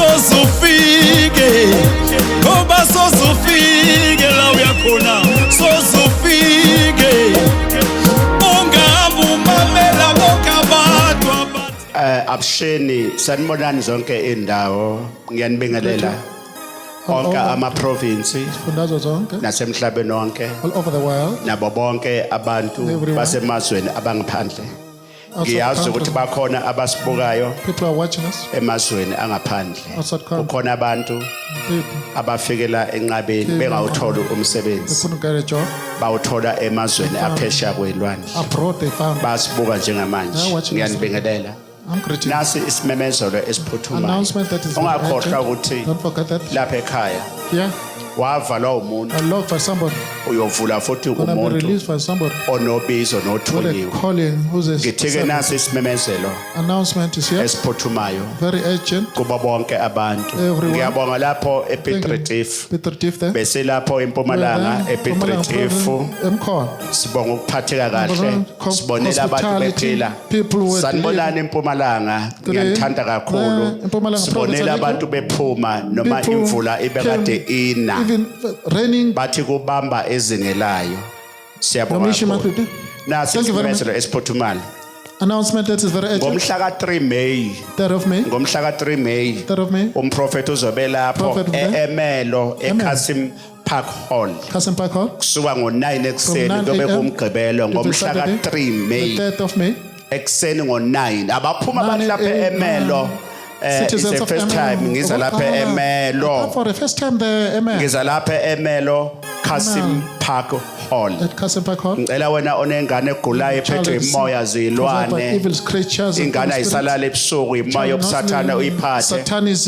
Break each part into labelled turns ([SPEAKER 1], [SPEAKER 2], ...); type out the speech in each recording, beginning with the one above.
[SPEAKER 1] sozufike ngoba sozufike la uyakhona sozufike ungahambi umamela bonke abantu
[SPEAKER 2] Abusheni sanibonani zonke indawo ngiyanibingelela onke ama province nasemhlabeni wonke
[SPEAKER 3] all over the world
[SPEAKER 2] nabo bonke abantu basemazweni abangaphandle ngiyazi ukuthi bakhona abasibukayo
[SPEAKER 3] people are watching us
[SPEAKER 2] emazweni angaphandle ukhona abantu abafikela enqabeni bengawuthola umsebenzi bawuthola emazweni aphesheya kwelwandle basibuka njengamanje ngiyanibingelela nasi isimemezelo esiphuthumayo ungakhohlwa ukuthi lapha ekhaya wavalwa umuntu uyovula futhi umuntu onobizo nothuliwe ngithike nasi isimemezelo esiphuthumayo kuba bonke abantu ngiyabonga lapho ePiet Retief bese lapho eMpumalanga ePiet Retief sibonga ukuphatheka kahle sibonela abantu bephila sanibonana eMpumalanga ngiyalithanda kakhulu sibonela abantu bephuma noma imvula ibekade ina bathi kubamba ezingelayo siyabonga nasi isimemezelo esiphuthumayo
[SPEAKER 3] announcement that is very urgent.
[SPEAKER 2] Ngomhla ka 3 May.
[SPEAKER 3] 3rd of May.
[SPEAKER 2] Ngomhla ka 3 May.
[SPEAKER 3] 3rd of May.
[SPEAKER 2] Umprofeti uzobe lapho eMelo eKasim Park Hall.
[SPEAKER 3] Kasim Park Hall.
[SPEAKER 2] Kusuka ngo9 ekseni kube kumgqibelo ngomhla ka 3 May.
[SPEAKER 3] 3rd of May.
[SPEAKER 2] Ekseni ngo9 abaphuma abantu lapha eMelo. It's the first time ngiza lapha eMelo.
[SPEAKER 3] For the first time there eMelo.
[SPEAKER 2] Ngiza lapha eMelo Kasim Park Hall.
[SPEAKER 3] At Kasim Park Hall.
[SPEAKER 2] Ngicela wena onengane egulayo ephethwe imoya zilwane. Ingane ayisalala ebusuku imoya yobusathana uyiphathe.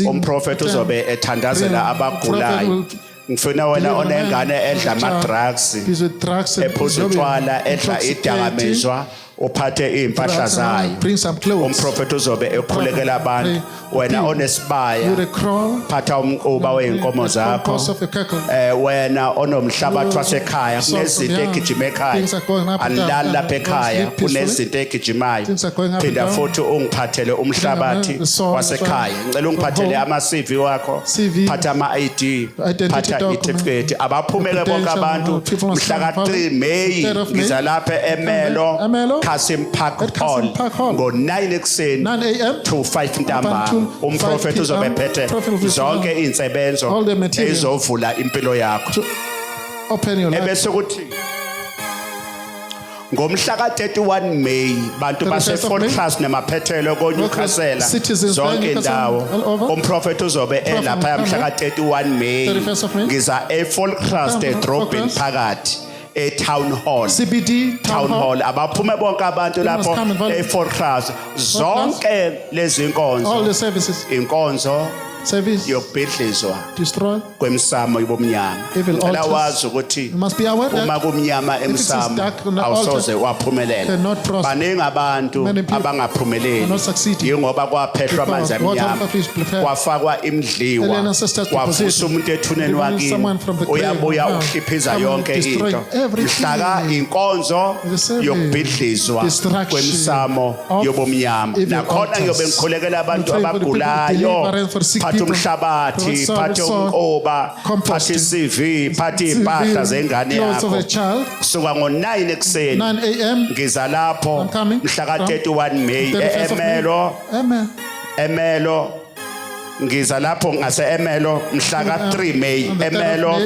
[SPEAKER 2] Umprofeti uzobe ethandazela abagulayo. Ngifuna wena onengane edla ama drugs. Ephuza utshwala edla idakamizwa. Uphathe impahla zayo umprofeti uzobe ekhulekela abantu wena onesibaya phatha umquba weinkomo zakho wena onomhlabathi wasekhaya kunezinto egijima ekhaya andala lapha ekhaya kunezinto egijimayo phinda futhi ungiphathele umhlabathi wasekhaya ngicela ungiphathele ama CV wakho phatha ama ID phatha certificate abaphumele bonke abantu mhla ka 3 May ngiza lapha eMelo Kasim Park Hall ngo9 ekseni
[SPEAKER 3] 9 a.m.
[SPEAKER 2] to 5 ntambama umprofeti uzobe phethe zonke insebenzo ezovula impilo yakho ebese kuthi ngomhla ka 31 May bantu base Fort Class nemaphethelo ko Newcastle zonke indawo umprofeti uzobe elapha mhla ka 31 May ngiza eFort Class edrobheni phakathi town hall
[SPEAKER 3] CBD
[SPEAKER 2] town hall abaphume bonke abantu lapho eFort Class zonke lezi inkonzo
[SPEAKER 3] all the services
[SPEAKER 2] inkonzo
[SPEAKER 3] service
[SPEAKER 2] yokubhidlizwa
[SPEAKER 3] destroy
[SPEAKER 2] kwemsamo yobumnyama ngicela wazi ukuthi uma kumnyama emsamo awusoze waphumelela baningi abantu abangaphumeleli ingoba kwaphehlwa amanzi amnyama kwafakwa imidliwa kwafusa umuntu ethuneni wakini uyabuya ukuhliphiza yonke into mhlaka inkonzo yokubhidlizwa kwemsamo yobumnyama nakhona ngiyobe ngikhulekela abantu abagulayo phatha umhlabathi phatha umqoba phatha CV phatha impahla zengane yakho kusuka ngo9 ekseni ngiza lapho mhla ka 31 May eMelo ngiza lapho ngase eMelo mhla ka 3 May eMelo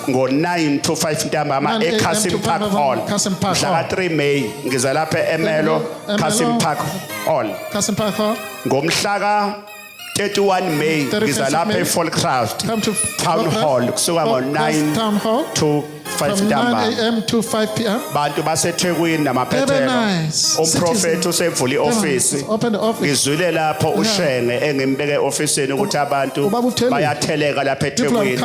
[SPEAKER 2] ngo9 to 5 ntambama eKasim Park Hall mhla ka 3 May ngiza lapha eMelo Kasim Park Hall ngomhla ka 31 May ngiza lapha eFort Class Town Hall kusuka ngo9 to 5 ntambama
[SPEAKER 3] 9 a.m. to 5 p.m.
[SPEAKER 2] bantu baseThekwini namaphethelo umprofeti usevula ioffice ngizwile lapho ushenge engimbeke eofficeini ukuthi abantu bayatheleka lapha eThekwini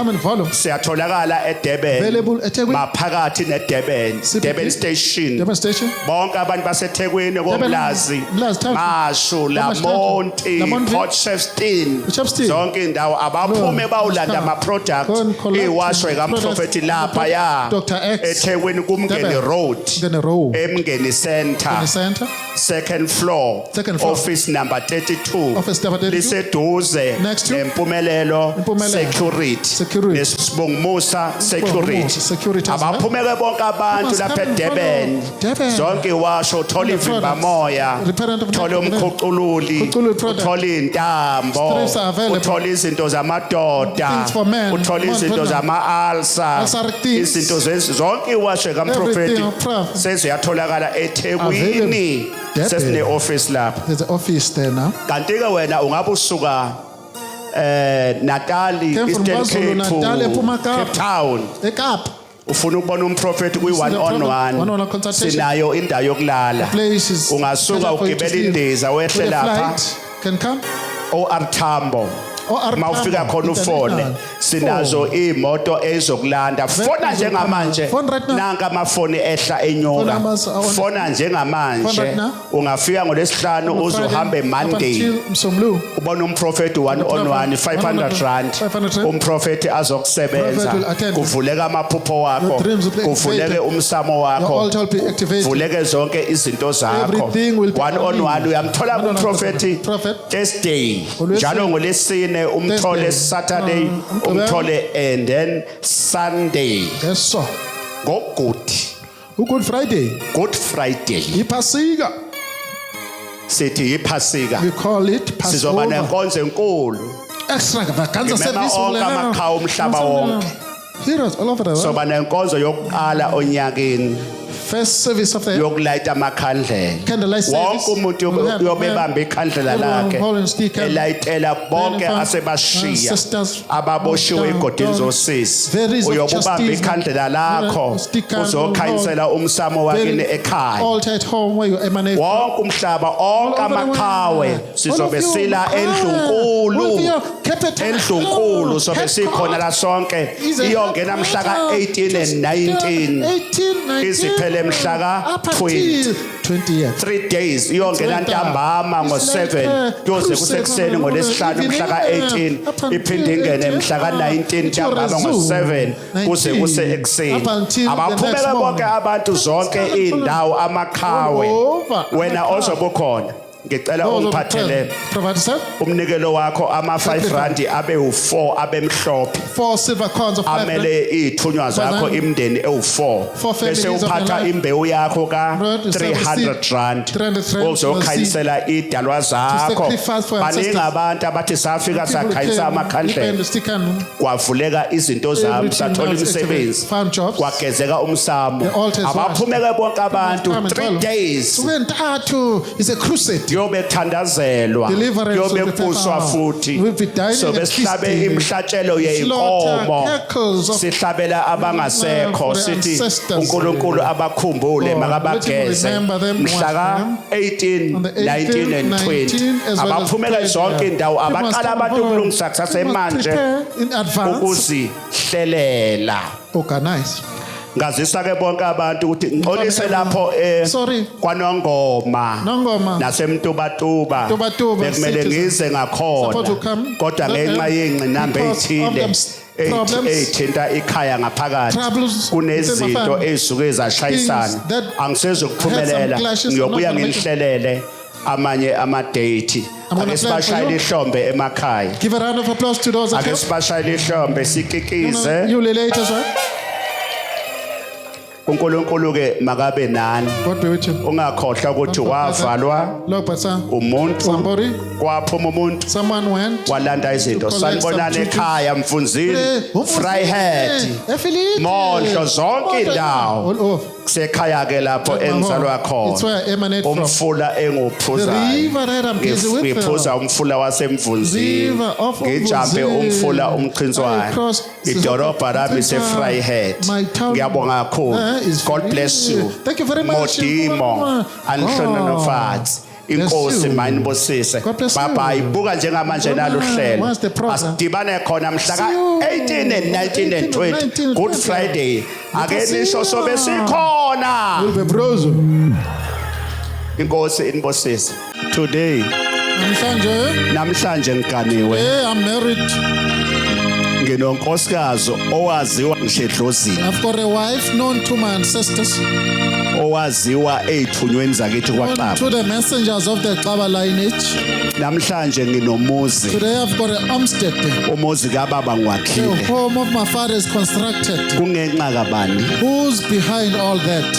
[SPEAKER 2] siyatholakala eDurban maphakathi neDurban station bonke abantu baseThekwini koMlazi Mashu Lamonti Port Shepstone zonke indawo abaphume bawulanda ama product iwashwe kaMprofeti lapha ya la
[SPEAKER 3] Dr. X,
[SPEAKER 2] eThekwini kuMngeni
[SPEAKER 3] Durban,
[SPEAKER 2] Road
[SPEAKER 3] Mngeni Road,
[SPEAKER 2] eMngeni
[SPEAKER 3] in the
[SPEAKER 2] Center
[SPEAKER 3] center,
[SPEAKER 2] second floor office number 32
[SPEAKER 3] office number 32,
[SPEAKER 2] liseduze
[SPEAKER 3] Next to
[SPEAKER 2] neMpumelelo
[SPEAKER 3] Impumelelo
[SPEAKER 2] Security nesibongumusa Security abaphumeke bonke abantu lapha eDurban zonke washo uthola ivimba moya uthola umkhucululi uthola intambo uthola izinto zamadoda uthola izinto zama-ulcer izinto zonke iwashe kaMprofeti seziyatholakala eThekwini sesine office lapha.
[SPEAKER 3] There's an office there now.
[SPEAKER 2] Kanti ke wena ungabe usuka Natali Eastern Cape Town
[SPEAKER 3] Ekapa.
[SPEAKER 2] ufuna ukubona umprofeti kwi-1 on 1 sinayo indawo yokulala ungasuka ugibela indiza wehle lapha
[SPEAKER 3] Can come.
[SPEAKER 2] OR Tambo mawufika khona ufone sinazo imoto ezokulanda fona njengamanje nanka amafoni ehla enyuka fona njengamanje ungafika ngolesihlanu uzohamba eMonday ubona umprofeti 1 on 1 500 rand umprofeti azokusebenza kuvuleka amaphupho wakho kuvuleke umsamo wakho kuvuleke zonke izinto zakho 1 on 1 uyamthola umprofeti Thursday njalo ngolesine umthole Saturday umthole and then Sunday.
[SPEAKER 3] Yes sir.
[SPEAKER 2] Go good.
[SPEAKER 3] Good Friday.
[SPEAKER 2] Good Friday.
[SPEAKER 3] Iphasika.
[SPEAKER 2] Sithi iphasika.
[SPEAKER 3] We call it Passover.
[SPEAKER 2] Sizoba nenkonzo enkulu.
[SPEAKER 3] Extravaganza service
[SPEAKER 2] amakhawu umhlaba wonke.
[SPEAKER 3] Heroes all over the world.
[SPEAKER 2] Soba nenkonzo yokuqala onyakeni.
[SPEAKER 3] First service of the
[SPEAKER 2] yokulayita amakhandlela wonke umuntu uyobebamba ikhandlela lakhe elayitela bonke asebashiya ababoshiwe igodini zosisi uyobubamba ikhandlela lakho uzokhanyisela umsamo wakini ekhaya wonke umhlaba onke amakhawe sizobe sila endlunkulu sobe sikhona la sonke iyongena mhla ka-18 and 19 iziphele mhla ka-20 3 days iyongena ntambama ngo-7 kuyoze kusekuseni ngolesihlanu mhla ka-18 iphinde ingene mhla ka-19 ntambama ngo-7 kuze kuse ekuseni abaphumeke bonke abantu zonke iy'ndawo amakhawe wena ozobe ukhona ngicela ungiphathele umnikelo wakho ama-5 rand abe u4 abemhlophe
[SPEAKER 3] 4 silver coins of
[SPEAKER 2] amele ithunywa zakho imndeni ewu4 bese uphatha imbewu yakho ka300 rand uzokhanyisela idalwa zakho baningi abantu abathi safika sakhanyisa amakhandlela kwavuleka izinto zami sathola imisebenzi kwagezeka umsamo abaphumeke bonke abantu 3 days
[SPEAKER 3] is a crusade
[SPEAKER 2] yobe thandazelwa yobe kuswa futhi sobe sihlabe imhlatshelo yeinkomo sihlabela abangasekho sithi uNkulunkulu abakhumbule makabageze mhla ka-18 19 and 20 abaphumela zonke indawo abaqala abantu ukulungisa kusasemanje ukuzihlelela
[SPEAKER 3] organize
[SPEAKER 2] ngazisa ke bonke abantu ukuthi ngixolise lapho kwaNongoma nasemtubatuba bekumele ngize ngakhona kodwa ngenxa yengqinamba ezithile ethinta ikhaya ngaphakathi kunezinto ezisuke zashayisana angisezokuphumelela ngiyobuya ngilihlelele amanye ama-date ake sibashayele ihlombe emakhaya
[SPEAKER 3] give a round of applause to those
[SPEAKER 2] ake sibashayele ihlombe sikikize uNkulunkulu ke makabe nani ungakhohlwa ukuthi wavalwa umuntu kwaphuma umuntu walanda izinto sanibonana ekhaya Mfunzini Vryheid Mondlo zonke indawo kusekhaya ke lapho enzalwa khona umfula enguphuzayo ngiphuza umfula wasemvunzini ngijampe umfula umchintshwayo idolobha lami seVryheid ngiyabonga kakhulu God bless you.
[SPEAKER 3] Thank you very much.
[SPEAKER 2] Modimo anhloniphathe inkosi mayinibusise baba ibuka njengamanje nalo hlelo asidibane khona mhla ka-18 and 19 and 20 Good Friday ake nisho sobe sikhona inkosi inibusise today namhlanje ngiganiwe
[SPEAKER 3] I'm married
[SPEAKER 2] nginonkosikazi owaziwa ngishedlozini
[SPEAKER 3] I've got a wife known to my ancestors,
[SPEAKER 2] owaziwa ezithunyweni zakithi
[SPEAKER 3] known
[SPEAKER 2] kwaXaba
[SPEAKER 3] to the messengers of the Xaba lineage.
[SPEAKER 2] namhlanje nginomuzi
[SPEAKER 3] Today I've got an homestead.
[SPEAKER 2] umuzi kababa
[SPEAKER 3] The
[SPEAKER 2] ngiwakhile
[SPEAKER 3] home of my father is constructed.
[SPEAKER 2] kungenxa kabani
[SPEAKER 3] Who's behind all that?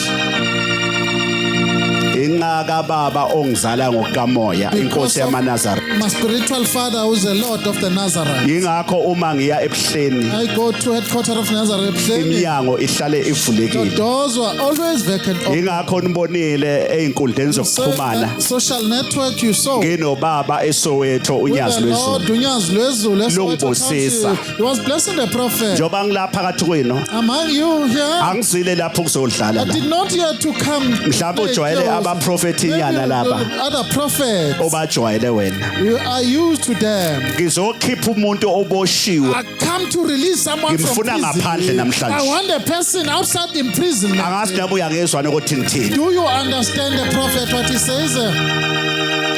[SPEAKER 2] inxa kababa ongizala ngokukamoya inkosi yamaNazareth
[SPEAKER 3] My spiritual father who's the Lord of the Nazareth.
[SPEAKER 2] yingakho uma ngiya ebuhleni
[SPEAKER 3] I go to headquarters of Nazareth.
[SPEAKER 2] iminyango ihlale
[SPEAKER 3] The
[SPEAKER 2] ivulekile
[SPEAKER 3] doors were always vacant.
[SPEAKER 2] yingakho nibonile einkundleni zokuxhumana
[SPEAKER 3] Social network you saw.
[SPEAKER 2] nginobaba eSoweto unyazi
[SPEAKER 3] With the Lord,
[SPEAKER 2] lwezulu
[SPEAKER 3] Unyazi lwezulu, Soweto
[SPEAKER 2] Lungibusisa.
[SPEAKER 3] Township. He was blessing the prophet.
[SPEAKER 2] njoba ngilapha phakathi kwenu
[SPEAKER 3] Among you here,
[SPEAKER 2] angizile lapho kuzodlala
[SPEAKER 3] I
[SPEAKER 2] la
[SPEAKER 3] did not yet to come.
[SPEAKER 2] mhlawumbe
[SPEAKER 3] play
[SPEAKER 2] ujwayele
[SPEAKER 3] close.
[SPEAKER 2] abaprofethi
[SPEAKER 3] Maybe
[SPEAKER 2] inyana laba
[SPEAKER 3] other prophets.
[SPEAKER 2] obajwayele wena
[SPEAKER 3] You are used to them.
[SPEAKER 2] ngizokhipha umuntu oboshiwe
[SPEAKER 3] I come to release someone from
[SPEAKER 2] Ngimfuna ngaphandle
[SPEAKER 3] prison.
[SPEAKER 2] namhlanje.
[SPEAKER 3] I want a person outside imprisonment.
[SPEAKER 2] angazi nabe uyangezwa ukuthi ngithini
[SPEAKER 3] Do you understand the prophet what he says?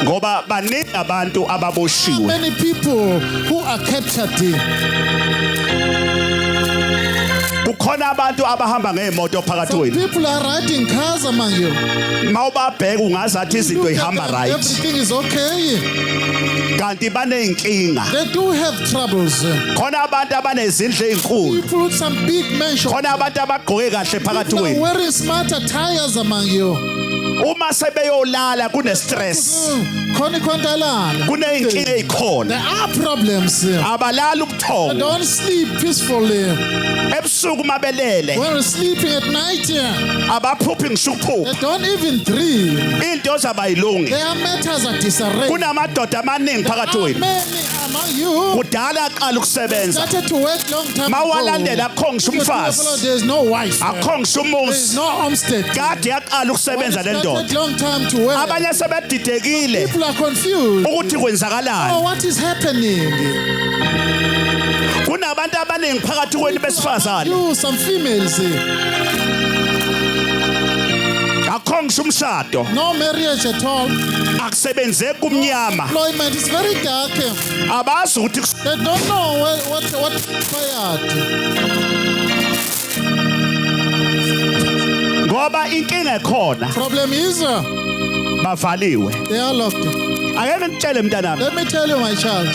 [SPEAKER 2] ngoba baningi abantu ababoshiwe
[SPEAKER 3] Many people who are captured.
[SPEAKER 2] kukhona abantu abahamba ngeemoto phakathi
[SPEAKER 3] Some
[SPEAKER 2] kwenu
[SPEAKER 3] people are riding cars among you.
[SPEAKER 2] mawubabheka ungazathi izinto
[SPEAKER 3] Look at
[SPEAKER 2] ihamba
[SPEAKER 3] them,
[SPEAKER 2] right
[SPEAKER 3] everything is okay.
[SPEAKER 2] kanti baneyinkinga
[SPEAKER 3] They do have troubles.
[SPEAKER 2] khona abantu abanezindlu ezinkulu
[SPEAKER 3] People with some big mansion.
[SPEAKER 2] khona abantu abagqoke kahle phakathi
[SPEAKER 3] People are
[SPEAKER 2] kwenu
[SPEAKER 3] wearing smart attires among you.
[SPEAKER 2] uma sebeyolala kunestress
[SPEAKER 3] Khona ikhontalala.
[SPEAKER 2] kuneyinkinga ezikhona
[SPEAKER 3] There are problems. They
[SPEAKER 2] abalala ubuthongo
[SPEAKER 3] don't sleep peacefully.
[SPEAKER 2] ebusuku mabelele
[SPEAKER 3] When we're sleeping at night,
[SPEAKER 2] abaphuphi ngisukuphupha
[SPEAKER 3] they don't even dream.
[SPEAKER 2] into zabayilungi
[SPEAKER 3] Their matters are disarrayed.
[SPEAKER 2] kunamadoda amaningi phakathi wenu
[SPEAKER 3] Many among you
[SPEAKER 2] kudala aqala ukusebenza
[SPEAKER 3] started to work long time ago.
[SPEAKER 2] mawalandela akho ngisho umfazi
[SPEAKER 3] There is no wife.
[SPEAKER 2] akho ngisho
[SPEAKER 3] There is
[SPEAKER 2] umuzi
[SPEAKER 3] no homestead.
[SPEAKER 2] kade yaqala ukusebenza le ndoda
[SPEAKER 3] Started long time to work.
[SPEAKER 2] abanye sebedidekile
[SPEAKER 3] People are confused.
[SPEAKER 2] ukuthi kwenzakalani
[SPEAKER 3] Oh, what is happening?
[SPEAKER 2] kunabantu abaningi phakathi kwenu besifazane
[SPEAKER 3] You, some females,
[SPEAKER 2] akho ngisho umshado
[SPEAKER 3] no marriage at all.
[SPEAKER 2] akusebenzeki kumnyama
[SPEAKER 3] Employment is very dark.
[SPEAKER 2] abazi ukuthi
[SPEAKER 3] They don't know what expired.
[SPEAKER 2] ngoba inkinga ekhona
[SPEAKER 3] Problem is,
[SPEAKER 2] bavaliwe
[SPEAKER 3] they are locked.
[SPEAKER 2] ake ngitshele mntanami
[SPEAKER 3] Let me tell you, my child.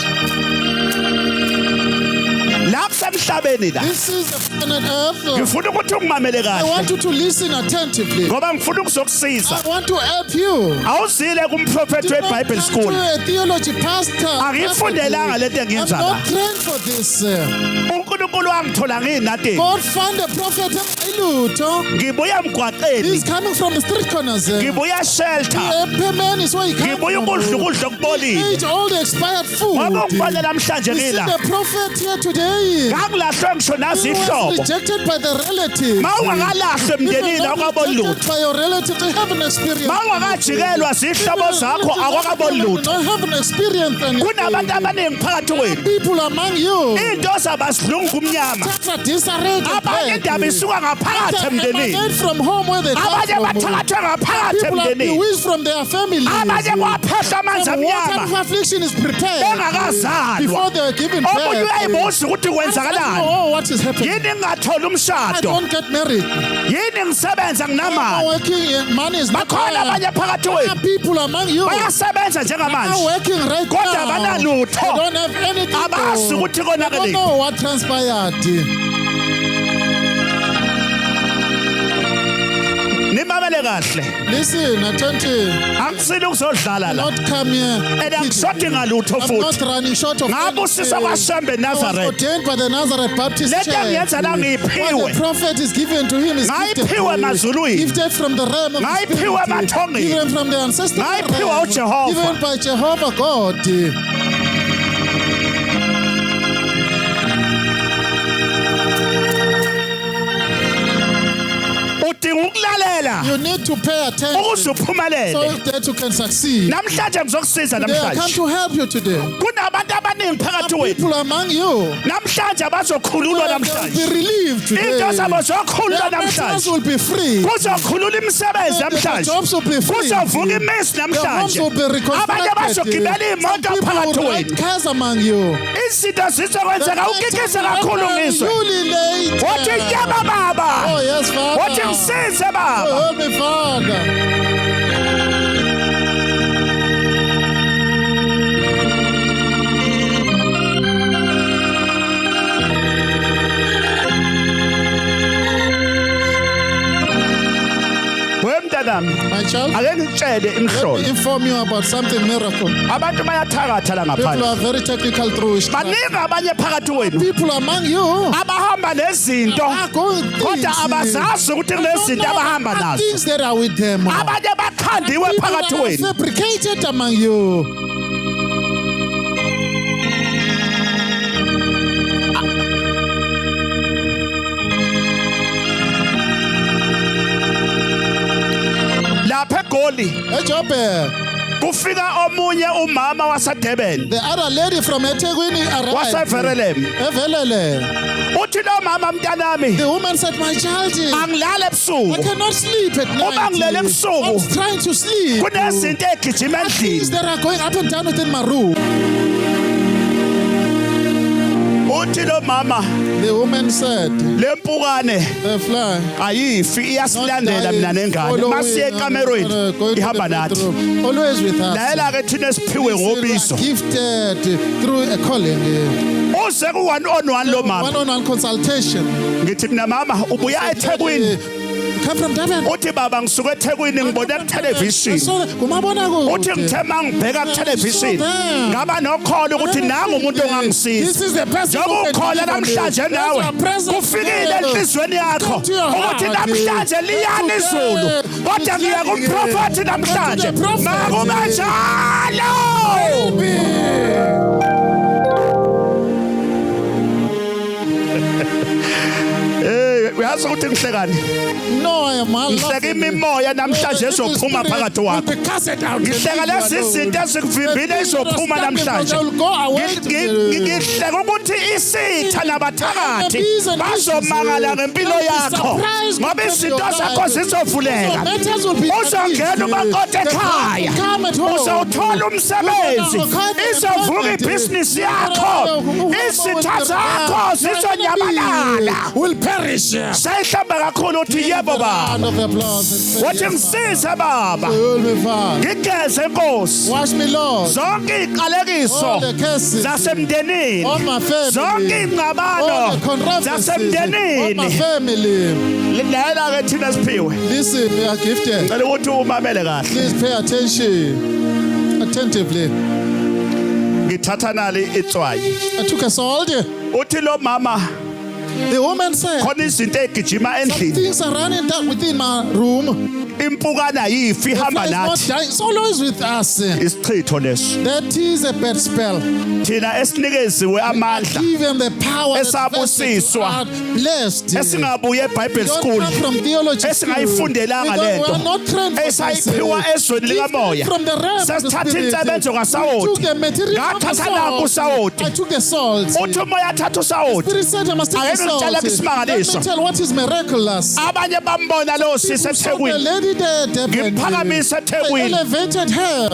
[SPEAKER 2] la kusemhlabeni la
[SPEAKER 3] This is the planet Earth.
[SPEAKER 2] ngifuna ukuthi ungimamele
[SPEAKER 3] I
[SPEAKER 2] kahle
[SPEAKER 3] want you to listen attentively.
[SPEAKER 2] ngoba ngifuna ukuzokusiza
[SPEAKER 3] I want to help you.
[SPEAKER 2] awuzile kumprofeti
[SPEAKER 3] Do not
[SPEAKER 2] weBible
[SPEAKER 3] come
[SPEAKER 2] school
[SPEAKER 3] to a theology pastor.
[SPEAKER 2] Angiyifundelanga lento
[SPEAKER 3] I'm
[SPEAKER 2] engiyenzayo
[SPEAKER 3] not trained for this.
[SPEAKER 2] uNkulunkulu wangithola nginati
[SPEAKER 3] God found a prophet Lutho.
[SPEAKER 2] ngibuya emgwaqeni
[SPEAKER 3] He's coming from the street corners.
[SPEAKER 2] ngibuya shelter
[SPEAKER 3] The man is where he comes
[SPEAKER 2] ngibuya ukudla ukudla okubolile
[SPEAKER 3] Ate all the expired food.
[SPEAKER 2] ngoba ungibone namhlanje
[SPEAKER 3] You see
[SPEAKER 2] ngila
[SPEAKER 3] the prophet here today.
[SPEAKER 2] ngakulahlwe ngisho nazi
[SPEAKER 3] He was
[SPEAKER 2] ihlobo
[SPEAKER 3] rejected by the relatives.
[SPEAKER 2] mawungakalahlwe emndenini
[SPEAKER 3] Even
[SPEAKER 2] akwaboni
[SPEAKER 3] rejected
[SPEAKER 2] lutho
[SPEAKER 3] by your relatives, they haven't experienced.
[SPEAKER 2] mawungakajikelwa zihlobo zakho akwakaboni lutho
[SPEAKER 3] I haven't experienced anything.
[SPEAKER 2] kunabantu abaningi phakathi kwenu
[SPEAKER 3] People among you.
[SPEAKER 2] into zabasilungu kumnyama
[SPEAKER 3] Things are disarrayed.
[SPEAKER 2] abanye indaba isuka ngaphakathi emndenini
[SPEAKER 3] Emanate from home where they come
[SPEAKER 2] abanye
[SPEAKER 3] from.
[SPEAKER 2] bathathwe ngaphakathi
[SPEAKER 3] People are
[SPEAKER 2] emndenini
[SPEAKER 3] bewitched from their families.
[SPEAKER 2] abanye kwaphehla amanzi
[SPEAKER 3] Some water
[SPEAKER 2] amnyama
[SPEAKER 3] of affliction is prepared
[SPEAKER 2] bengakazalwa
[SPEAKER 3] before they are given birth.
[SPEAKER 2] omunye uyayibuza ukuthi kwenzakalani
[SPEAKER 3] Oh, what is happening?
[SPEAKER 2] yini ngingatholi
[SPEAKER 3] I
[SPEAKER 2] umshado
[SPEAKER 3] don't get married.
[SPEAKER 2] yini ngisebenza
[SPEAKER 3] I'm
[SPEAKER 2] nginamali
[SPEAKER 3] working. Money is not
[SPEAKER 2] bakhona
[SPEAKER 3] there.
[SPEAKER 2] abanye phakathi
[SPEAKER 3] There are
[SPEAKER 2] wenu
[SPEAKER 3] people among you
[SPEAKER 2] bayasebenza
[SPEAKER 3] are
[SPEAKER 2] njengamanje
[SPEAKER 3] working right
[SPEAKER 2] kodwa
[SPEAKER 3] now.
[SPEAKER 2] abanalutho
[SPEAKER 3] They don't have anything.
[SPEAKER 2] abazi ukuthi
[SPEAKER 3] They don't
[SPEAKER 2] konakele
[SPEAKER 3] know what transpired.
[SPEAKER 2] nimamele kahle
[SPEAKER 3] Listen, attentive.
[SPEAKER 2] angisile ukuzodlala la
[SPEAKER 3] Not come here.
[SPEAKER 2] and angishodi ngalutho
[SPEAKER 3] I'm not
[SPEAKER 2] futhi
[SPEAKER 3] running short of
[SPEAKER 2] ngabusiswa kwaShembe
[SPEAKER 3] I was
[SPEAKER 2] Nazareth
[SPEAKER 3] ordained by the Nazareth Baptist
[SPEAKER 2] Lento
[SPEAKER 3] Church.
[SPEAKER 2] engiyenza la
[SPEAKER 3] What
[SPEAKER 2] ngiyiphiwe
[SPEAKER 3] the prophet is given to him is
[SPEAKER 2] Ngayiphiwe emazulwini.
[SPEAKER 3] gifted from the realm of the
[SPEAKER 2] Ngayiphiwe
[SPEAKER 3] spirit,
[SPEAKER 2] emathongeni.
[SPEAKER 3] given from the ancestral
[SPEAKER 2] Ngayiphiwe
[SPEAKER 3] realm,
[SPEAKER 2] uJehova.
[SPEAKER 3] given by Jehovah God.
[SPEAKER 2] udinga ukulalela
[SPEAKER 3] You need to pay attention
[SPEAKER 2] ukuze
[SPEAKER 3] so
[SPEAKER 2] uphumelele
[SPEAKER 3] that you can succeed.
[SPEAKER 2] namhlanje ngizokusiza
[SPEAKER 3] They have come
[SPEAKER 2] namhlanje
[SPEAKER 3] to help you today.
[SPEAKER 2] kunabantu abaningi phakathi wethu
[SPEAKER 3] People among you,
[SPEAKER 2] namhlanje abazokhululwa
[SPEAKER 3] they'll
[SPEAKER 2] namhlanje
[SPEAKER 3] be relieved today.
[SPEAKER 2] into zabo zokhululwa
[SPEAKER 3] Their matters
[SPEAKER 2] namhlanje
[SPEAKER 3] will be free.
[SPEAKER 2] kuzokhulula imisebenzi
[SPEAKER 3] Their
[SPEAKER 2] namhlanje
[SPEAKER 3] jobs will be free.
[SPEAKER 2] kuzovuka imisi
[SPEAKER 3] Their homes
[SPEAKER 2] namhlanje
[SPEAKER 3] will be
[SPEAKER 2] abanye
[SPEAKER 3] reconstructed.
[SPEAKER 2] bazogibela
[SPEAKER 3] Some
[SPEAKER 2] imoto
[SPEAKER 3] people
[SPEAKER 2] phakathi
[SPEAKER 3] will ride
[SPEAKER 2] wenu
[SPEAKER 3] cars among you.
[SPEAKER 2] izinto zizokwenzeka ukikise kakhulu ngisho
[SPEAKER 3] Later.
[SPEAKER 2] wathi nyama baba
[SPEAKER 3] Oh, yes, Father.
[SPEAKER 2] wathi ngisize baba
[SPEAKER 3] Oh, help me, Father.
[SPEAKER 2] wemntanami
[SPEAKER 3] My child,
[SPEAKER 2] ake ngitshele
[SPEAKER 3] let me
[SPEAKER 2] imhlolo
[SPEAKER 3] inform you about something miracle.
[SPEAKER 2] abantu bayathakatha la
[SPEAKER 3] People
[SPEAKER 2] ngaphandle
[SPEAKER 3] are very technical through it.
[SPEAKER 2] baningi abanye phakathi wenu
[SPEAKER 3] People among you
[SPEAKER 2] abahamba nezinto
[SPEAKER 3] are going
[SPEAKER 2] kodwa abazazi ukuthi kunezinto abahamba nazo
[SPEAKER 3] things that are with them.
[SPEAKER 2] abanye bakhandiwe
[SPEAKER 3] People
[SPEAKER 2] phakathi
[SPEAKER 3] are
[SPEAKER 2] wenu
[SPEAKER 3] fabricated among you.
[SPEAKER 2] lapha egoli
[SPEAKER 3] Ejobe,
[SPEAKER 2] kufika omunye umama waseDurban
[SPEAKER 3] the other lady from Etegwini arrived.
[SPEAKER 2] waseVerelem
[SPEAKER 3] Evelele.
[SPEAKER 2] uthi lo mama mntanami
[SPEAKER 3] The woman said, my child,
[SPEAKER 2] angilala
[SPEAKER 3] I
[SPEAKER 2] ebusuku
[SPEAKER 3] cannot sleep at
[SPEAKER 2] Uma ngilele
[SPEAKER 3] night.
[SPEAKER 2] ebusuku,
[SPEAKER 3] I'm trying to sleep.
[SPEAKER 2] kunezinto egijima
[SPEAKER 3] Things
[SPEAKER 2] endlini
[SPEAKER 3] that are going up and down within my room.
[SPEAKER 2] uthi lo mama
[SPEAKER 3] The woman said,
[SPEAKER 2] lempukane
[SPEAKER 3] the fly.
[SPEAKER 2] ayifi iyasilandela mina nengane masiye ekamerweni ihamba nathi
[SPEAKER 3] Always with us.
[SPEAKER 2] layela ke thina siphiwe ngobizo
[SPEAKER 3] Gifted through a calling.
[SPEAKER 2] uze ku-1 on 1 lo mama
[SPEAKER 3] One-on-one consultation.
[SPEAKER 2] ngithi mina mama ubuya eThekwini
[SPEAKER 3] Come from Durban.
[SPEAKER 2] uthi baba ngisuka eThekwini ngibona ku-television
[SPEAKER 3] So, kumabonakude.
[SPEAKER 2] uthi ngithe ma ngibheka ku-television ngaba nokholo ukuthi nangu umuntu
[SPEAKER 3] This
[SPEAKER 2] ongangisiza
[SPEAKER 3] is the person
[SPEAKER 2] njengoba
[SPEAKER 3] who can
[SPEAKER 2] ukhola
[SPEAKER 3] deliver me.
[SPEAKER 2] namhlanje nawe
[SPEAKER 3] That's our presence
[SPEAKER 2] kufikile
[SPEAKER 3] today.
[SPEAKER 2] enhliziyweni yakho
[SPEAKER 3] Come to your
[SPEAKER 2] ukuthi
[SPEAKER 3] heart.
[SPEAKER 2] namhlanje liyana izulu
[SPEAKER 3] Today.
[SPEAKER 2] kodwa ngiya kumprofethi namhlanje
[SPEAKER 3] To the prophet.
[SPEAKER 2] makube njalo uyazi ukuthi ngihlekani
[SPEAKER 3] No, I am
[SPEAKER 2] ngihleka imimoya namhlanje ezophuma phakathi wakho ngihleka lezi zinto ezikuvimbile izophuma namhlanje ngihleka ukuthi isitha nabathakathi bazomangala ngempilo yakho ngoba izinto zakho zizovuleka uzongena umakoti ekhaya uzawuthola umsebenzi izovuka ibhizinisi yakho izitha zakho zizonyamalala
[SPEAKER 3] will perish.
[SPEAKER 2] sayihlamba kakhulu uthi yebo baba
[SPEAKER 3] Round of applause and say,
[SPEAKER 2] wathi ngisize baba
[SPEAKER 3] "You will be fine.
[SPEAKER 2] ngigeze Nkosi
[SPEAKER 3] Wash me, Lord.
[SPEAKER 2] zonke iziqalekiso
[SPEAKER 3] All the curses
[SPEAKER 2] zasemndenini
[SPEAKER 3] on my
[SPEAKER 2] zonke
[SPEAKER 3] family. All
[SPEAKER 2] ingcabano
[SPEAKER 3] the controversies on my
[SPEAKER 2] zasemndenini
[SPEAKER 3] family.
[SPEAKER 2] lela ke thina siphiwe
[SPEAKER 3] Listen, we are gifted.
[SPEAKER 2] ngicela ukuthi umamele kahle
[SPEAKER 3] Please pay attention attentively.
[SPEAKER 2] ngithatha nali itswayi
[SPEAKER 3] I took a salt.
[SPEAKER 2] uthi lo mama
[SPEAKER 3] The woman said,
[SPEAKER 2] khona izinto egijima endlini
[SPEAKER 3] things are running down within my room.
[SPEAKER 2] impukana yifi
[SPEAKER 3] The
[SPEAKER 2] ihamba
[SPEAKER 3] fly is not
[SPEAKER 2] nathi
[SPEAKER 3] dying. It's always with us.
[SPEAKER 2] isichitho leso
[SPEAKER 3] That is a bad spell.
[SPEAKER 2] thina esinikeziwe amandla
[SPEAKER 3] Give them the power that
[SPEAKER 2] Esabusiswa.
[SPEAKER 3] are blessed.
[SPEAKER 2] esingabuye eBible
[SPEAKER 3] We don't
[SPEAKER 2] school
[SPEAKER 3] come from theology school.
[SPEAKER 2] esingayifundelanga
[SPEAKER 3] We
[SPEAKER 2] lento
[SPEAKER 3] are not trained for this.
[SPEAKER 2] esayiphiwa ezweni likamoya
[SPEAKER 3] From the realm of the
[SPEAKER 2] sesithatha
[SPEAKER 3] spirit.
[SPEAKER 2] insebenzo
[SPEAKER 3] We
[SPEAKER 2] kasawoti
[SPEAKER 3] took the material of the
[SPEAKER 2] ngathatha nanku
[SPEAKER 3] salt.
[SPEAKER 2] usawoti
[SPEAKER 3] I took the salt.
[SPEAKER 2] uthi umoya athatha usawoti
[SPEAKER 3] Spirit said I must take the
[SPEAKER 2] Ake
[SPEAKER 3] salt.
[SPEAKER 2] ngitshela
[SPEAKER 3] Let me
[SPEAKER 2] isimangaliso.
[SPEAKER 3] tell what is miraculous.
[SPEAKER 2] abanye bambona lo sisi
[SPEAKER 3] So the
[SPEAKER 2] eThekwini
[SPEAKER 3] lady there,
[SPEAKER 2] Ngimphakamise
[SPEAKER 3] they
[SPEAKER 2] eThekwini
[SPEAKER 3] elevated her.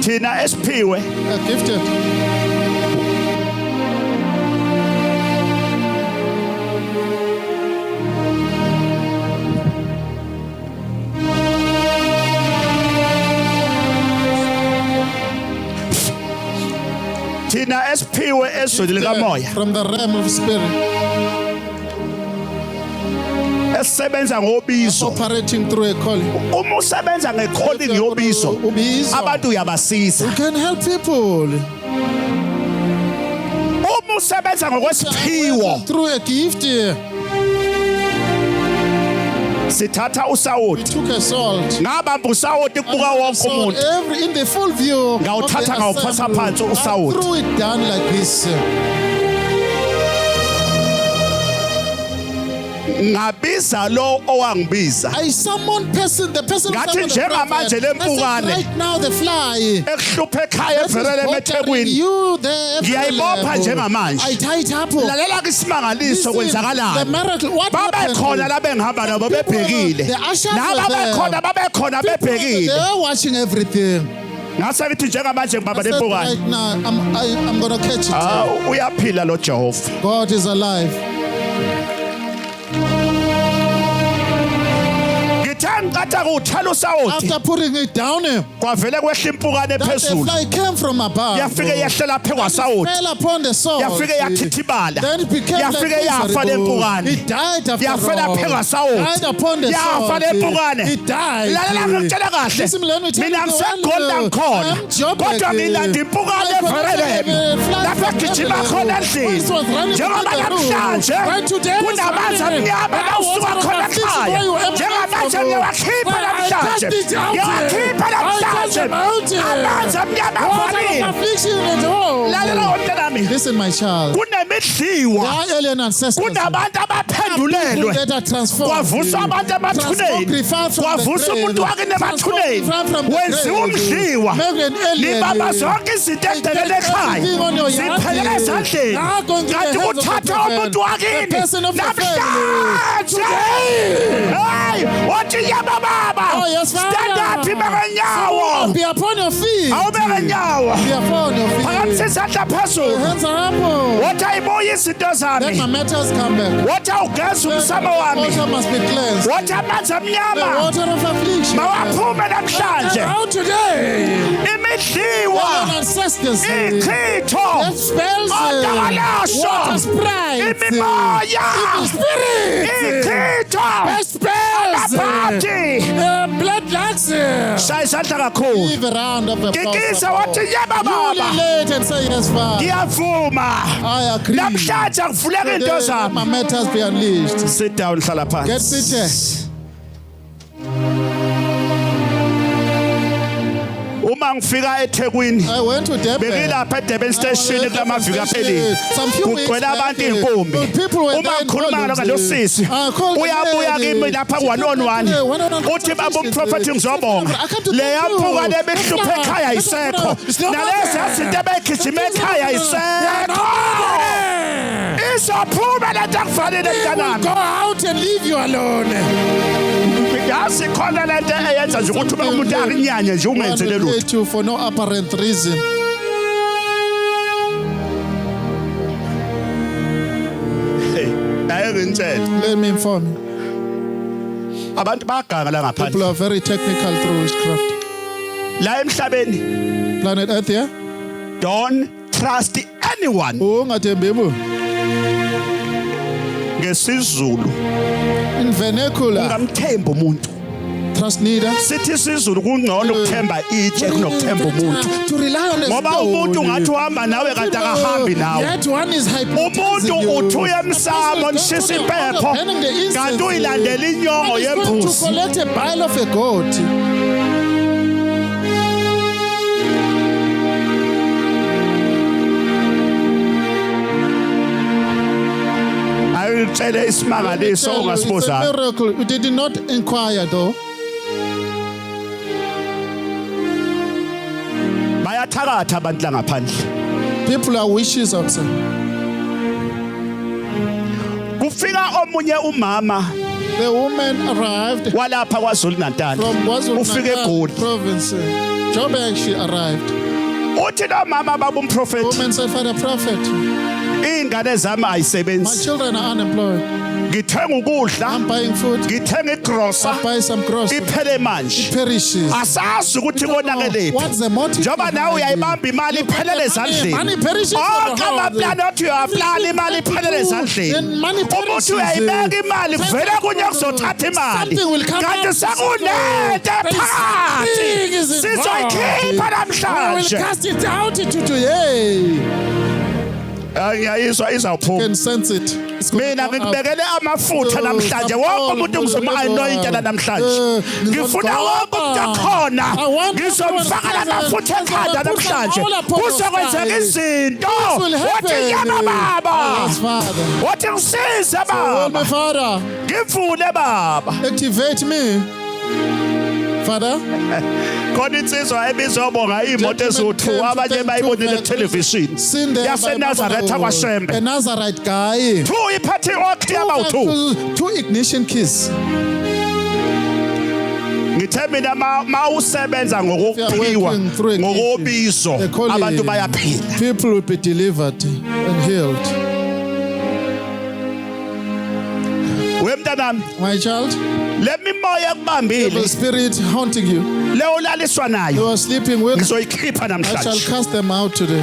[SPEAKER 2] thina esiphiwe
[SPEAKER 3] Gifted.
[SPEAKER 2] thina esiphiwe ezweni likamoya
[SPEAKER 3] From the realm of spirit.
[SPEAKER 2] esisebenza ngobizo
[SPEAKER 3] Operating through a calling.
[SPEAKER 2] uma usebenza ngecalling yobizo
[SPEAKER 3] Ubizo.
[SPEAKER 2] abantu uyabasiza
[SPEAKER 3] You can help people.
[SPEAKER 2] uma usebenza ngokwesiphiwo
[SPEAKER 3] Through a gift.
[SPEAKER 2] sithatha
[SPEAKER 3] We
[SPEAKER 2] usawoti
[SPEAKER 3] took a salt.
[SPEAKER 2] ngabamba usawoti kubuka wonke
[SPEAKER 3] Salt
[SPEAKER 2] umuntu
[SPEAKER 3] every in the full view of the
[SPEAKER 2] ngawuthatha ngawuphosa
[SPEAKER 3] assembly.
[SPEAKER 2] phansi
[SPEAKER 3] I
[SPEAKER 2] usawoti
[SPEAKER 3] threw it down like this.
[SPEAKER 2] ngabiza lo owangibiza
[SPEAKER 3] I summoned the person
[SPEAKER 2] Ngathi
[SPEAKER 3] who summoned the
[SPEAKER 2] njengamanje
[SPEAKER 3] prophet.
[SPEAKER 2] le
[SPEAKER 3] I said,
[SPEAKER 2] mpukane
[SPEAKER 3] right now the fly
[SPEAKER 2] ekuhlupha ekhaya
[SPEAKER 3] that is
[SPEAKER 2] evelele
[SPEAKER 3] bothering
[SPEAKER 2] emethekwini
[SPEAKER 3] you there.
[SPEAKER 2] ngiyayibopha njengamanje
[SPEAKER 3] I tie it up.
[SPEAKER 2] lalela isimangaliso
[SPEAKER 3] The
[SPEAKER 2] kwenzakalani
[SPEAKER 3] miracle. What happened?
[SPEAKER 2] babekhona la bengihamba nabo bebhekile
[SPEAKER 3] The ushers
[SPEAKER 2] laba
[SPEAKER 3] were there.
[SPEAKER 2] babekhona
[SPEAKER 3] They
[SPEAKER 2] bebhekile
[SPEAKER 3] were watching everything.
[SPEAKER 2] ngase ngithi njengamanje
[SPEAKER 3] I
[SPEAKER 2] ngibaba
[SPEAKER 3] said,
[SPEAKER 2] lempukane
[SPEAKER 3] right now I'm going to catch it.
[SPEAKER 2] uyaphila lo Jehova
[SPEAKER 3] God is alive.
[SPEAKER 2] ngithe kuthela usawoti
[SPEAKER 3] After putting it down,
[SPEAKER 2] kwavele kwehla impukane
[SPEAKER 3] that the
[SPEAKER 2] phezulu
[SPEAKER 3] fly came from above.
[SPEAKER 2] yafike yehlela phe kwasawoti
[SPEAKER 3] Fell upon the salt.
[SPEAKER 2] yafike yathithibala
[SPEAKER 3] Then it became
[SPEAKER 2] yafike
[SPEAKER 3] like
[SPEAKER 2] yafa le
[SPEAKER 3] miserable.
[SPEAKER 2] mpukane
[SPEAKER 3] It died after
[SPEAKER 2] yafela
[SPEAKER 3] all.
[SPEAKER 2] phe kwasawoti
[SPEAKER 3] Died upon the
[SPEAKER 2] yafa
[SPEAKER 3] salt.
[SPEAKER 2] le mpukane
[SPEAKER 3] It died.
[SPEAKER 2] lalela ngikutshela kahle
[SPEAKER 3] Listen, let me tell
[SPEAKER 2] mina
[SPEAKER 3] you,
[SPEAKER 2] ngiseGolda ngikhona
[SPEAKER 3] I'm Joburg.
[SPEAKER 2] kodwa ngilanda impukane eveleleme lapho egijima khona endlini njengoba namhlanje kunamanzi amnyama nawusuka khona ekhaya njengamanje ngiyawakhipha namhlanje ngiyawakhipha namhlanje amanzi amnyama avalile lalela womntanami
[SPEAKER 3] Listen, my child.
[SPEAKER 2] kunemidliwa
[SPEAKER 3] Our alien ancestors.
[SPEAKER 2] kunabantu
[SPEAKER 3] People
[SPEAKER 2] abaphendulelwe
[SPEAKER 3] that are transformed.
[SPEAKER 2] kwavuswa abantu emathuneni kwavuswa umuntu wakini emathuneni wenziwa umdliwa nibaba zonke izinto ezidekele ekhaya ziphelele ezandleni kanti kuthatha umuntu wakini namhlanje hayi wathi yaba baba
[SPEAKER 3] Oh, yes, Father.
[SPEAKER 2] stand up ibeke nyawo
[SPEAKER 3] Be upon your feet.
[SPEAKER 2] awubeke nyawo
[SPEAKER 3] Be upon your feet.
[SPEAKER 2] phakamisa isandla phezulu
[SPEAKER 3] Hands are up.
[SPEAKER 2] wathi ayibuye izinto
[SPEAKER 3] Let
[SPEAKER 2] zami
[SPEAKER 3] my matters come back.
[SPEAKER 2] wathi awugeza umsamo wami
[SPEAKER 3] Water must be cleansed.
[SPEAKER 2] wathi amanzi
[SPEAKER 3] The
[SPEAKER 2] amnyama
[SPEAKER 3] water of affliction.
[SPEAKER 2] mawaphume namhlanje
[SPEAKER 3] Out today.
[SPEAKER 2] imidliwa
[SPEAKER 3] Our ancestors.
[SPEAKER 2] ichitho
[SPEAKER 3] That spells
[SPEAKER 2] odakalasho
[SPEAKER 3] water sprites.
[SPEAKER 2] imimoya
[SPEAKER 3] Evil spirits.
[SPEAKER 2] ichitho
[SPEAKER 3] That spells
[SPEAKER 2] abaphathi
[SPEAKER 3] blood lags.
[SPEAKER 2] shaya isandla kakhulu
[SPEAKER 3] Give a round of applause.
[SPEAKER 2] ngikisa wathi yeba
[SPEAKER 3] You
[SPEAKER 2] baba
[SPEAKER 3] relate and say yes, Father.
[SPEAKER 2] ngiyavuma
[SPEAKER 3] I agree.
[SPEAKER 2] namhlanje akuvuleka into
[SPEAKER 3] Today, let
[SPEAKER 2] zami
[SPEAKER 3] my matters be unleashed.
[SPEAKER 2] sit down hlala
[SPEAKER 3] Get
[SPEAKER 2] phansi
[SPEAKER 3] seated.
[SPEAKER 2] uma ngifika eThekwini
[SPEAKER 3] I went to Durban.
[SPEAKER 2] bekilapha eDurban station kulamaviki aphelile kugcwele abantu inkumbi uma ngikhuluma ngalokho losisi uyabuya kimi lapha ku1on1 uthi baba umprofeti ngizobonga leya mpukane ebehlupha ekhaya ayisekho nalezi izinto ebegijima ekhaya ayisekho izophuma lento akufanele mntanami
[SPEAKER 3] Go out and leave you alone.
[SPEAKER 2] yazi khona lento eyenza nje ukuthi umuntu akinyanye nje ungenzele lutho
[SPEAKER 3] Hate you for no apparent reason.
[SPEAKER 2] ayengintshela
[SPEAKER 3] Let me inform you.
[SPEAKER 2] abantu bayaganga la
[SPEAKER 3] People
[SPEAKER 2] ngaphandle
[SPEAKER 3] are very technical through witchcraft.
[SPEAKER 2] la emhlabeni
[SPEAKER 3] Planet Earth, yeah?
[SPEAKER 2] don't trust anyone
[SPEAKER 3] Ungathembi bo.
[SPEAKER 2] ngesizulu
[SPEAKER 3] In vernacular,
[SPEAKER 2] ungamthemba umuntu
[SPEAKER 3] trust neither.
[SPEAKER 2] sithi isizulu kungcono ukuthemba itshe kunokuthemba umuntu
[SPEAKER 3] To rely on the
[SPEAKER 2] ngoba umuntu ngathi uhamba nawe kanti akahambi nawe
[SPEAKER 3] Yet one is
[SPEAKER 2] umuntu uthi uye emsamo nishisa impepho kanti uyilandela inyongo
[SPEAKER 3] to
[SPEAKER 2] yembuzi
[SPEAKER 3] collect a bile of a goat.
[SPEAKER 2] ayitshele isimangaliso
[SPEAKER 3] It's a
[SPEAKER 2] ongasibuza
[SPEAKER 3] miracle. We did not inquire though.
[SPEAKER 2] bayathakatha abantu la ngaphandle
[SPEAKER 3] People are wishes outside.
[SPEAKER 2] kufika omunye umama
[SPEAKER 3] The woman arrived
[SPEAKER 2] walapha kwaZulu Natal
[SPEAKER 3] from KwaZulu
[SPEAKER 2] ufike
[SPEAKER 3] Natal
[SPEAKER 2] eGoli
[SPEAKER 3] province. Joburg, she arrived.
[SPEAKER 2] uthi lo mama baba umprofeti
[SPEAKER 3] Woman said, Father Prophet,
[SPEAKER 2] ingane zami
[SPEAKER 3] my
[SPEAKER 2] ayisebenzi
[SPEAKER 3] children are unemployed.
[SPEAKER 2] ngithenga ukudla
[SPEAKER 3] I'm buying food.
[SPEAKER 2] ngithenga igrosa
[SPEAKER 3] I buy some groceries.
[SPEAKER 2] iphele manje
[SPEAKER 3] Perishes.
[SPEAKER 2] asazi ukuthi konakelephi
[SPEAKER 3] What's the motive?
[SPEAKER 2] njoba nawe uyayibamba imali iphelele ezandleni
[SPEAKER 3] Money perishes.
[SPEAKER 2] onke amaplani othi uyaplana imali iphelele ezandleni
[SPEAKER 3] Money
[SPEAKER 2] umuntu uyayibeka imali kuvele kunye kuzothatha imali
[SPEAKER 3] Something will come
[SPEAKER 2] kanti
[SPEAKER 3] out.
[SPEAKER 2] sekunento phakathi
[SPEAKER 3] Something is involved.
[SPEAKER 2] sizoyikhipha
[SPEAKER 3] We will
[SPEAKER 2] namhlanje
[SPEAKER 3] cast it out into today.
[SPEAKER 2] ngiyayizwa izawuphuma
[SPEAKER 3] can sense it. It's going
[SPEAKER 2] mina
[SPEAKER 3] to come
[SPEAKER 2] ngikubekele amafutha
[SPEAKER 3] Oh,
[SPEAKER 2] namhlanje
[SPEAKER 3] some
[SPEAKER 2] wonke
[SPEAKER 3] oil
[SPEAKER 2] umuntu
[SPEAKER 3] will
[SPEAKER 2] ngizoma
[SPEAKER 3] deliver.
[SPEAKER 2] anointa namhlanje ngifuna wonke umuntu akhona
[SPEAKER 3] I want
[SPEAKER 2] ngizomfaka
[SPEAKER 3] everyone
[SPEAKER 2] amafutha
[SPEAKER 3] present.
[SPEAKER 2] ekhanda
[SPEAKER 3] Put some
[SPEAKER 2] namhlanje
[SPEAKER 3] oil upon your
[SPEAKER 2] kuzokwenzeka
[SPEAKER 3] side.
[SPEAKER 2] izinto
[SPEAKER 3] This will
[SPEAKER 2] wathi
[SPEAKER 3] happen.
[SPEAKER 2] nyama baba
[SPEAKER 3] Yes, Father.
[SPEAKER 2] wathi ngisize
[SPEAKER 3] Oh,
[SPEAKER 2] baba
[SPEAKER 3] my Father,
[SPEAKER 2] ngivule baba
[SPEAKER 3] activate me. Father,
[SPEAKER 2] khona insizwa ebizobonga imoto eziwu-2 abanye bayibonile ethelevishini
[SPEAKER 3] seen there by
[SPEAKER 2] yasenazaretha kwaShembe
[SPEAKER 3] a Nazarite guy.
[SPEAKER 2] 2 iphathe i-oct yabawu-2
[SPEAKER 3] Two ignition keys.
[SPEAKER 2] ngithe mina ma usebenza ngokuphiwa
[SPEAKER 3] working through ignition,
[SPEAKER 2] ngokubizo
[SPEAKER 3] they call
[SPEAKER 2] abantu
[SPEAKER 3] it-
[SPEAKER 2] bayaphila
[SPEAKER 3] People will be delivered and healed.
[SPEAKER 2] wemntanami
[SPEAKER 3] My child,
[SPEAKER 2] le mimoya ekubambile
[SPEAKER 3] the spirit haunting you.
[SPEAKER 2] le olaliswa
[SPEAKER 3] You
[SPEAKER 2] nayo
[SPEAKER 3] are sleeping with.
[SPEAKER 2] ngizoyikhipha
[SPEAKER 3] I shall
[SPEAKER 2] namhlanje
[SPEAKER 3] cast them out today.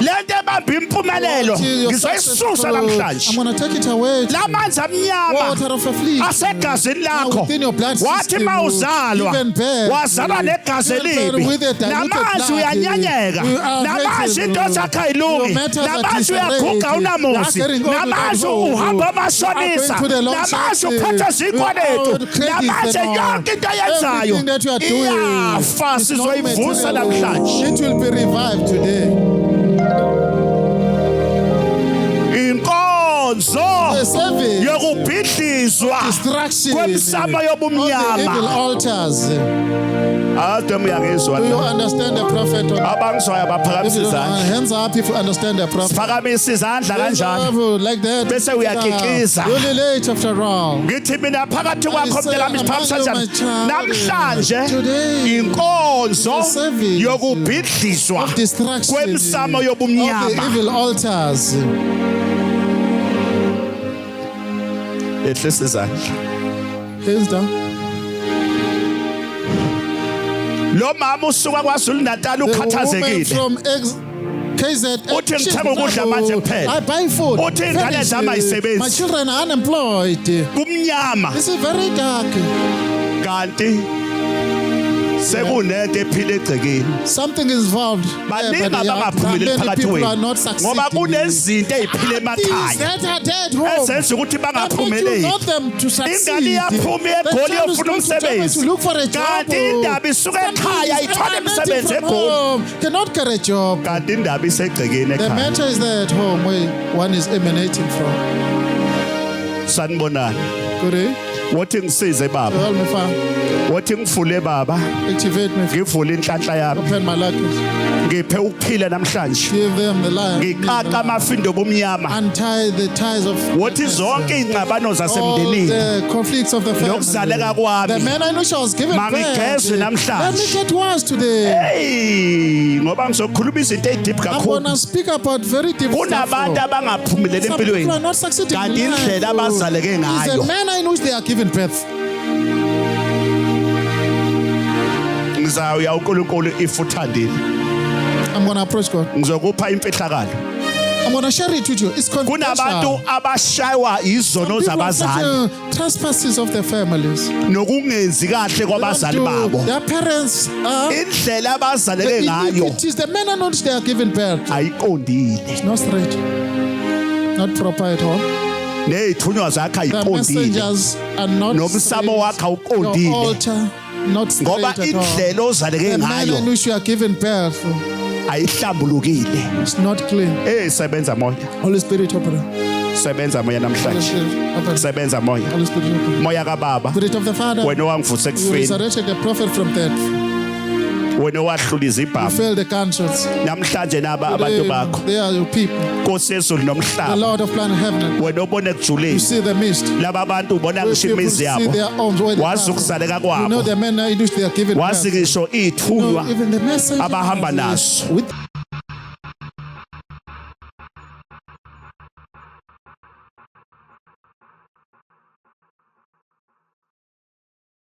[SPEAKER 2] lento ebamba impumelelo ngizoyisusa
[SPEAKER 3] I'm
[SPEAKER 2] namhlanje
[SPEAKER 3] going to take it away.
[SPEAKER 2] lamanzi amnyama
[SPEAKER 3] Water of affliction.
[SPEAKER 2] asegazini lakho
[SPEAKER 3] Within your blood
[SPEAKER 2] wathi
[SPEAKER 3] system,
[SPEAKER 2] mawuzalwa
[SPEAKER 3] given birth,
[SPEAKER 2] wazalwa negazi
[SPEAKER 3] given birth
[SPEAKER 2] elibi
[SPEAKER 3] with a diluted
[SPEAKER 2] namanzi
[SPEAKER 3] blood,
[SPEAKER 2] uyanyanyeka
[SPEAKER 3] you are
[SPEAKER 2] namanzi
[SPEAKER 3] hated,
[SPEAKER 2] into zakho ayilungi
[SPEAKER 3] your matters are
[SPEAKER 2] namanzi uyaguga
[SPEAKER 3] disarrayed,
[SPEAKER 2] unamusi
[SPEAKER 3] you are getting old
[SPEAKER 2] namanzi
[SPEAKER 3] without hope,
[SPEAKER 2] uhamba
[SPEAKER 3] you are
[SPEAKER 2] amashonisa
[SPEAKER 3] going to the long
[SPEAKER 2] namanzi
[SPEAKER 3] shot,
[SPEAKER 2] uphethe zikweletu
[SPEAKER 3] without credit
[SPEAKER 2] namanzi
[SPEAKER 3] and all.
[SPEAKER 2] yonke into ayenzayo
[SPEAKER 3] Everything that you are doing
[SPEAKER 2] iyafa
[SPEAKER 3] is not
[SPEAKER 2] sizoyivusa
[SPEAKER 3] material.
[SPEAKER 2] namhlanje
[SPEAKER 3] It will be revived today.
[SPEAKER 2] inkonzo
[SPEAKER 3] The service,
[SPEAKER 2] yokubhidlizwa
[SPEAKER 3] distraction,
[SPEAKER 2] kwemsamo
[SPEAKER 3] all the evil
[SPEAKER 2] yobumnyama
[SPEAKER 3] altars.
[SPEAKER 2] ade muyangizwa
[SPEAKER 3] Do you
[SPEAKER 2] la
[SPEAKER 3] understand the prophet? Or not?
[SPEAKER 2] abangizwayo
[SPEAKER 3] If you
[SPEAKER 2] baphakamise
[SPEAKER 3] don't,
[SPEAKER 2] izandla
[SPEAKER 3] hands up if you understand the prophet.
[SPEAKER 2] phakamisa izandla kanjalo
[SPEAKER 3] Like that.
[SPEAKER 2] Bese uyakikiza.
[SPEAKER 3] You're late after all.
[SPEAKER 2] ngithi mina phakathi kwakho
[SPEAKER 3] I say,
[SPEAKER 2] mntakami
[SPEAKER 3] among
[SPEAKER 2] siphamisa
[SPEAKER 3] you,
[SPEAKER 2] njani
[SPEAKER 3] my child,
[SPEAKER 2] namhlanje
[SPEAKER 3] today,
[SPEAKER 2] inkonzo
[SPEAKER 3] the service
[SPEAKER 2] yokubhidlizwa
[SPEAKER 3] Distraction
[SPEAKER 2] kwemsamo
[SPEAKER 3] of the
[SPEAKER 2] yobumnyama
[SPEAKER 3] evil altars.
[SPEAKER 2] ehlisa izandla
[SPEAKER 3] Hands down.
[SPEAKER 2] lo mama usuka kwaZulu Natal
[SPEAKER 3] The woman
[SPEAKER 2] ukhathazekile
[SPEAKER 3] from KZN.
[SPEAKER 2] Uthi ngithenga ukudla manje kuphela.
[SPEAKER 3] I buy food.
[SPEAKER 2] Uthi ingane
[SPEAKER 3] Finish.
[SPEAKER 2] zami ayisebenzi.
[SPEAKER 3] My children are unemployed.
[SPEAKER 2] kumnyama
[SPEAKER 3] This is very dark.
[SPEAKER 2] kanti sekunento ephila egcekeni
[SPEAKER 3] Something is involved.
[SPEAKER 2] baningi
[SPEAKER 3] but
[SPEAKER 2] abangaphumeleli
[SPEAKER 3] many
[SPEAKER 2] phakathi
[SPEAKER 3] people are
[SPEAKER 2] wenu
[SPEAKER 3] not succeeding.
[SPEAKER 2] ngoba kunezinto eziphila
[SPEAKER 3] Things
[SPEAKER 2] emakhaya
[SPEAKER 3] that are dead home.
[SPEAKER 2] ezenza ukuthi
[SPEAKER 3] That make you
[SPEAKER 2] bangaphumeleli
[SPEAKER 3] not them to succeed.
[SPEAKER 2] ingane iyaphuma egoli
[SPEAKER 3] The child is
[SPEAKER 2] yofuna
[SPEAKER 3] going to Germany
[SPEAKER 2] umsebenzi
[SPEAKER 3] to look for a job.
[SPEAKER 2] kanti indaba isuka ekhaya ithole umsebenzi egoli
[SPEAKER 3] Cannot get a job.
[SPEAKER 2] kanti indaba isegcekeni
[SPEAKER 3] The
[SPEAKER 2] ekhaya
[SPEAKER 3] matter is there at home where one is emanating from.
[SPEAKER 2] sanibonani
[SPEAKER 3] Good day.
[SPEAKER 2] wothi ngisize baba
[SPEAKER 3] Help me, Father.
[SPEAKER 2] wothi ngivule baba
[SPEAKER 3] Activate me.
[SPEAKER 2] ngivule inhlanhla yami
[SPEAKER 3] Open my luggage.
[SPEAKER 2] ngiphe ukuphila namhlanje
[SPEAKER 3] Give them the lion.
[SPEAKER 2] ngiqaqa amafindo bomnyama
[SPEAKER 3] Untie the ties of
[SPEAKER 2] wothi zonke ingxabano
[SPEAKER 3] all
[SPEAKER 2] zasemndenini
[SPEAKER 3] the conflicts of the family.
[SPEAKER 2] nokuzaleka kwami
[SPEAKER 3] The man I know she was given
[SPEAKER 2] Mangigezwe
[SPEAKER 3] birth.
[SPEAKER 2] namhlanje.
[SPEAKER 3] Let me get worse today.
[SPEAKER 2] hey ngoba ngizokhuluma izinto ezidip
[SPEAKER 3] I'm
[SPEAKER 2] kakhulu
[SPEAKER 3] gonna speak about very deep stuff.
[SPEAKER 2] kunabantu abangaphumeleli
[SPEAKER 3] Some people are
[SPEAKER 2] empilweni
[SPEAKER 3] not succeeding
[SPEAKER 2] kanti
[SPEAKER 3] in life.
[SPEAKER 2] indlela abazaleke
[SPEAKER 3] He's
[SPEAKER 2] ngayo
[SPEAKER 3] a man I know they are given birth.
[SPEAKER 2] ngizawuya uNkulunkulu if uthandile
[SPEAKER 3] I'm gonna approach God.
[SPEAKER 2] ngizokupha imfihlakalo
[SPEAKER 3] I'm gonna share it with you. It's
[SPEAKER 2] kunabantu
[SPEAKER 3] confidential.
[SPEAKER 2] abashaywa izono
[SPEAKER 3] People are
[SPEAKER 2] zabazali
[SPEAKER 3] such, trespasses of their families.
[SPEAKER 2] nokungenzi kahle kwabazali babo
[SPEAKER 3] Their parents are
[SPEAKER 2] indlela abazaleke
[SPEAKER 3] the
[SPEAKER 2] ngayo
[SPEAKER 3] iniquities. The men are not they are given birth.
[SPEAKER 2] ayiqondile
[SPEAKER 3] It's not straight. Not proper at all.
[SPEAKER 2] nezithunywa zakhe
[SPEAKER 3] The
[SPEAKER 2] ayiqondile
[SPEAKER 3] messengers are not
[SPEAKER 2] nomsamo
[SPEAKER 3] straight.
[SPEAKER 2] wakhe
[SPEAKER 3] Your
[SPEAKER 2] awuqondile
[SPEAKER 3] altar not
[SPEAKER 2] ngoba
[SPEAKER 3] straight at all.
[SPEAKER 2] indlela ozaleke
[SPEAKER 3] The man
[SPEAKER 2] ngayo
[SPEAKER 3] in which you are given birth
[SPEAKER 2] ayihlambulukile
[SPEAKER 3] is not clean.
[SPEAKER 2] sebenza moya
[SPEAKER 3] Holy Spirit open.
[SPEAKER 2] sebenza moya
[SPEAKER 3] Holy
[SPEAKER 2] namhlanje
[SPEAKER 3] Spirit open.
[SPEAKER 2] sebenza moya
[SPEAKER 3] Holy Spirit open.
[SPEAKER 2] moya kababa
[SPEAKER 3] Spirit of the Father.
[SPEAKER 2] wena owangivutha
[SPEAKER 3] You
[SPEAKER 2] ekufeni
[SPEAKER 3] resurrected the prophet from death.
[SPEAKER 2] wena owahluliza
[SPEAKER 3] You
[SPEAKER 2] ibhamu
[SPEAKER 3] failed the conscience.
[SPEAKER 2] namhlanje naba abantu bakho
[SPEAKER 3] They are your people.
[SPEAKER 2] Nkosi yezulu
[SPEAKER 3] The
[SPEAKER 2] nomhlaba
[SPEAKER 3] Lord of planet heaven.
[SPEAKER 2] wena obona
[SPEAKER 3] You
[SPEAKER 2] ekujuleni
[SPEAKER 3] see the mist.
[SPEAKER 2] laba bantu ubona
[SPEAKER 3] Those
[SPEAKER 2] ngisho
[SPEAKER 3] people
[SPEAKER 2] imizi
[SPEAKER 3] see
[SPEAKER 2] yabo
[SPEAKER 3] their arms where they
[SPEAKER 2] wazi
[SPEAKER 3] come
[SPEAKER 2] ukusaleka
[SPEAKER 3] from. You know
[SPEAKER 2] kwabo
[SPEAKER 3] the men in which they are given
[SPEAKER 2] wazi
[SPEAKER 3] birth.
[SPEAKER 2] ngisho
[SPEAKER 3] You know,
[SPEAKER 2] iy'thunywa
[SPEAKER 3] even the messengers
[SPEAKER 2] abahamba nazo
[SPEAKER 3] with